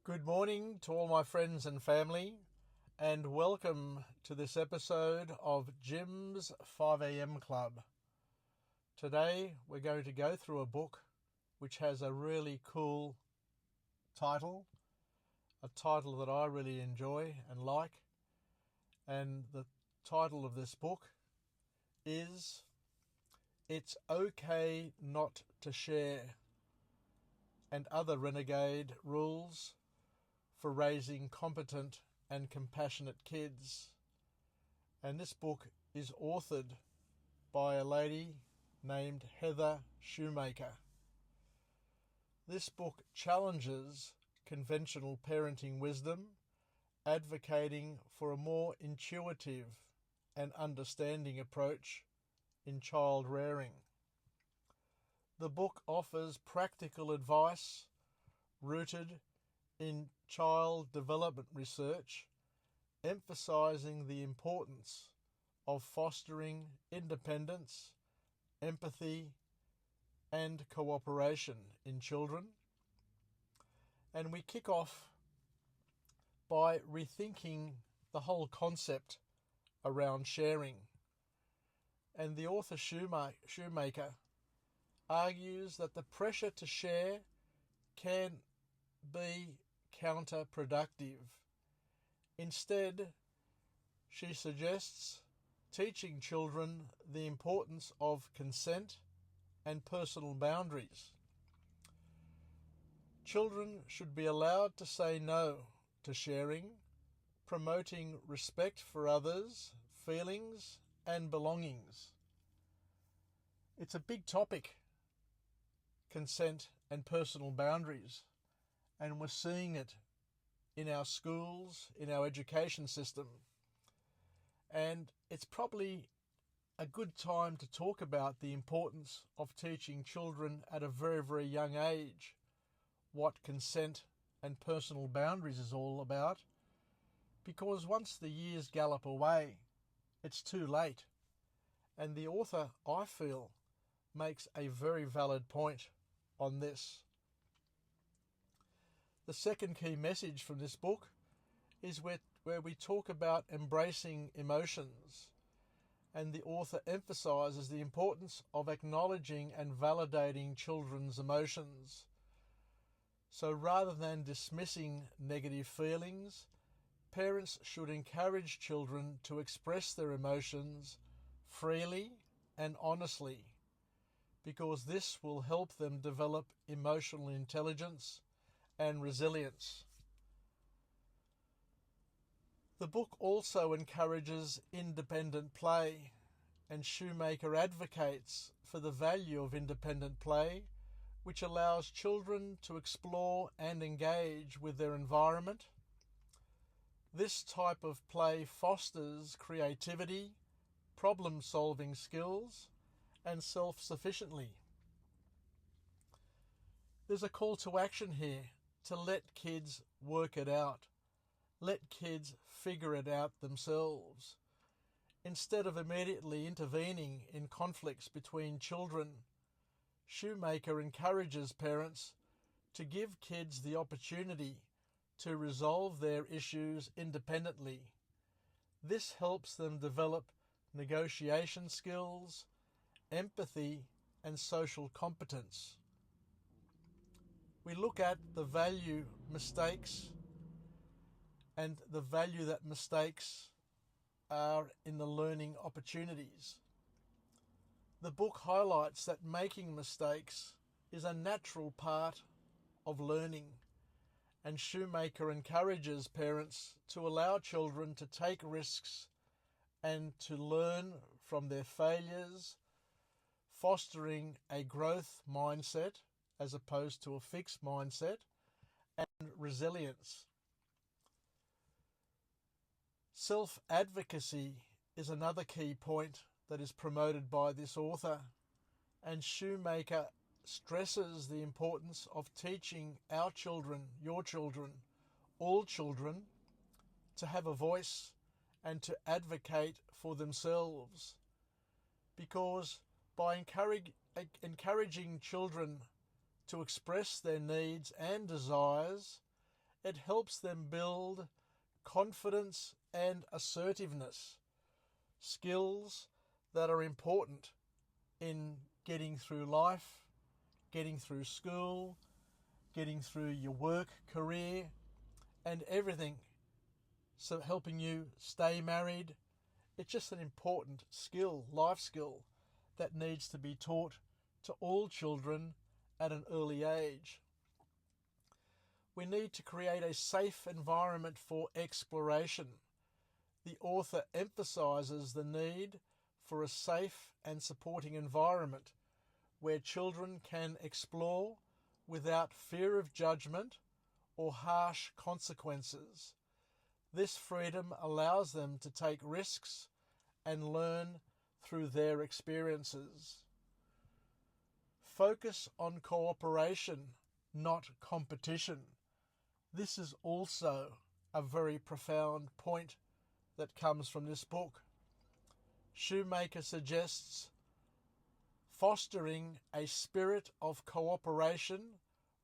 Good morning to all my friends and family, and welcome to this episode of Jim's 5am Club. Today we're going to go through a book which has a really cool title, a title that I really enjoy and like, and the title of this book is It's Okay Not to Share, and Other Renegade Rules for Raising Competent and Compassionate Kids. And this book is authored by a lady named Heather Shumaker. This book challenges conventional parenting wisdom, advocating for a more intuitive and understanding approach in child rearing. The book offers practical advice rooted in child development research, emphasizing the importance of fostering independence, empathy, and cooperation in children. And we kick off by rethinking the whole concept around sharing. And the author Shumaker argues that the pressure to share can be counterproductive. Instead, she suggests teaching children the importance of consent and personal boundaries. Children should be allowed to say no to sharing, promoting respect for others' feelings and belongings. It's a big topic, consent and personal boundaries, and we're seeing it in our schools, in our education system. And it's probably a good time to talk about the importance of teaching children at a very, very young age what consent and personal boundaries is all about, because once the years gallop away, it's too late. And the author, I feel, makes a very valid point on this. The second key message from this book is where we talk about embracing emotions, and the author emphasizes the importance of acknowledging and validating children's emotions. So rather than dismissing negative feelings, parents should encourage children to express their emotions freely and honestly, because this will help them develop emotional intelligence and resilience. The book also encourages independent play, and Shumaker advocates for the value of independent play, which allows children to explore and engage with their environment. This type of play fosters creativity, problem-solving skills, and self-sufficiency. There's a call to action here to let kids work it out. Let kids figure it out themselves. Instead of immediately intervening in conflicts between children, Shumaker encourages parents to give kids the opportunity to resolve their issues independently. This helps them develop negotiation skills, empathy, and social competence. We look at the value mistakes and the value that mistakes are in the learning opportunities. The book highlights that making mistakes is a natural part of learning, and Shumaker encourages parents to allow children to take risks and to learn from their failures, fostering a growth mindset as opposed to a fixed mindset, and resilience. Self-advocacy is another key point that is promoted by this author, and Shumaker stresses the importance of teaching our children, your children, all children, to have a voice and to advocate for themselves. Because by encouraging children to express their needs and desires, It helps them build confidence and assertiveness, skills that are important in getting through life, getting through school, getting through your work career, and everything. So helping you stay married. It's just an important skill, life skill, that needs to be taught to all children at an early age. We need to create a safe environment for exploration. The author emphasises the need for a safe and supporting environment where children can explore without fear of judgment or harsh consequences. This freedom allows them to take risks and learn through their experiences. Focus on cooperation, not competition. This is also a very profound point that comes from this book. Shumaker suggests fostering a spirit of cooperation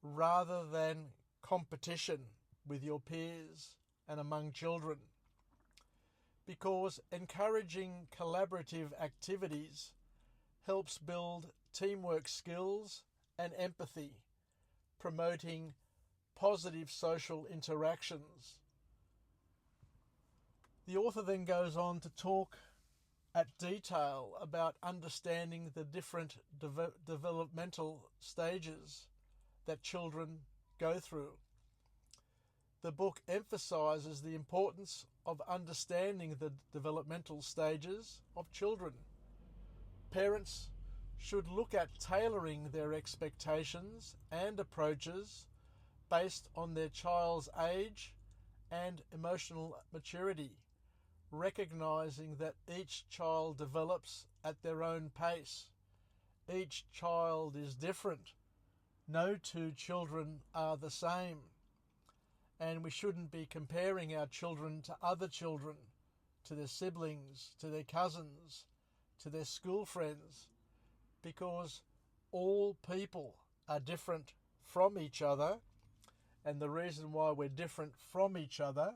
rather than competition with your peers and among children, because encouraging collaborative activities helps build teamwork skills and empathy, promoting positive social interactions. The author then goes on to talk at detail about understanding the different developmental stages that children go through. The book emphasises the importance of understanding the developmental stages of children. Parents should look at tailoring their expectations and approaches based on their child's age and emotional maturity, recognising that each child develops at their own pace. Each child is different. No two children are the same. And we shouldn't be comparing our children to other children, to their siblings, to their cousins, to their school friends, because all people are different from each other, and the reason why we're different from each other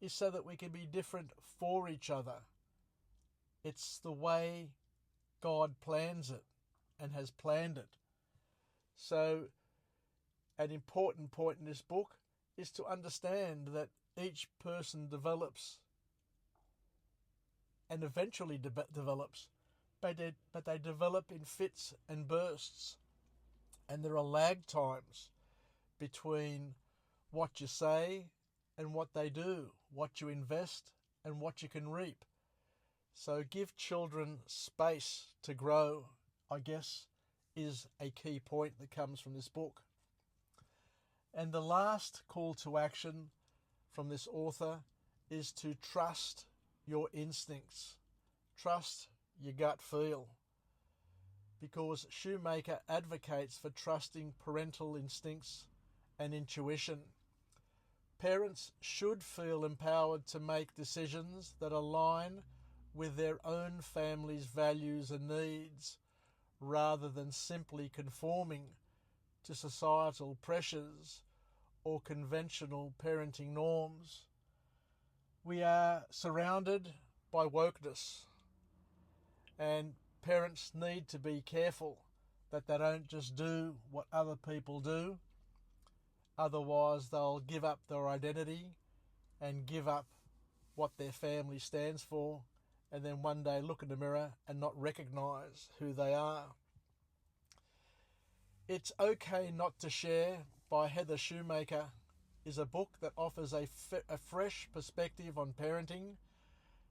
is so that we can be different for each other. It's the way God plans it and has planned it. So an important point in this book is to understand that each person develops and eventually develops, but they develop in fits and bursts, and there are lag times between what you say and what they do, what you invest and what you can reap. So give children space to grow, I guess, is a key point that comes from this book. And the last call to action from this author is to trust your instincts. Trust your gut feel. Because Shumaker advocates for trusting parental instincts and intuition. Parents should feel empowered to make decisions that align with their own family's values and needs, rather than simply conforming to societal pressures or conventional parenting norms. We are surrounded by wokeness, and parents need to be careful that they don't just do what other people do. Otherwise, they'll give up their identity and give up what their family stands for, and then one day look in the mirror and not recognise who they are. It's Okay Not to Share by Heather Shumaker is a book that offers a fresh perspective on parenting,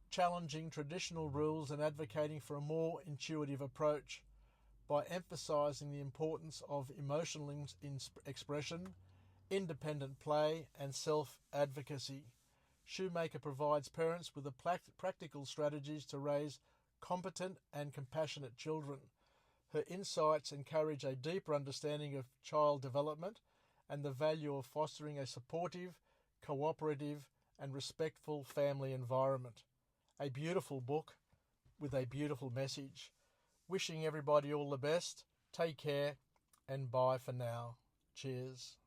challenging traditional rules and advocating for a more intuitive approach by emphasising the importance of emotional expression, independent play and self-advocacy. Shumaker provides parents with the practical strategies to raise competent and compassionate children. Her insights encourage a deeper understanding of child development and the value of fostering a supportive, cooperative and respectful family environment. A beautiful book with a beautiful message. Wishing everybody all the best. Take care and bye for now. Cheers.